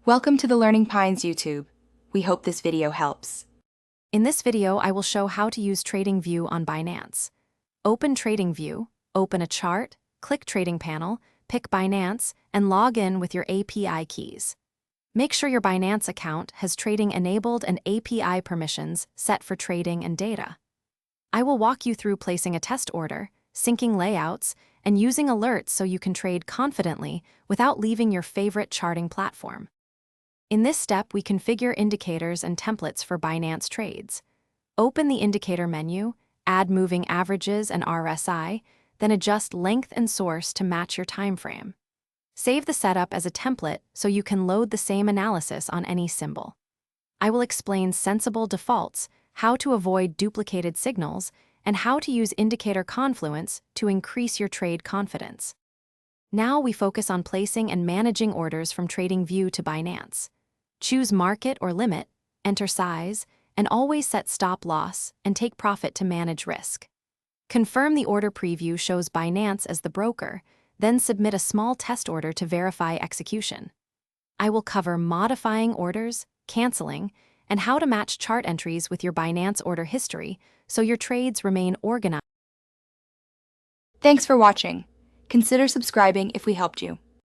Welcome to the Learning Pines YouTube. We hope this video helps. In this video, I will show how to use TradingView on Binance. Open TradingView, open a chart, click Trading Panel, pick Binance, and log in with your API keys. Make sure your Binance account has trading enabled and API permissions set for trading and data. I will walk you through placing a test order, syncing layouts, and using alerts so you can trade confidently without leaving your favorite charting platform. In this step, we configure indicators and templates for Binance trades. Open the indicator menu, add moving averages and RSI, then adjust length and source to match your time frame. Save the setup as a template so you can load the same analysis on any symbol. I will explain sensible defaults, how to avoid duplicated signals, and how to use indicator confluence to increase your trade confidence. Now we focus on placing and managing orders from TradingView to Binance. Choose market or limit, enter size, and always set stop loss and take profit to manage risk. Confirm the order preview shows Binance as the broker, then submit a small test order to verify execution. I will cover modifying orders, canceling, and how to match chart entries with your Binance order history so your trades remain organized. Thanks for watching. Consider subscribing if we helped you.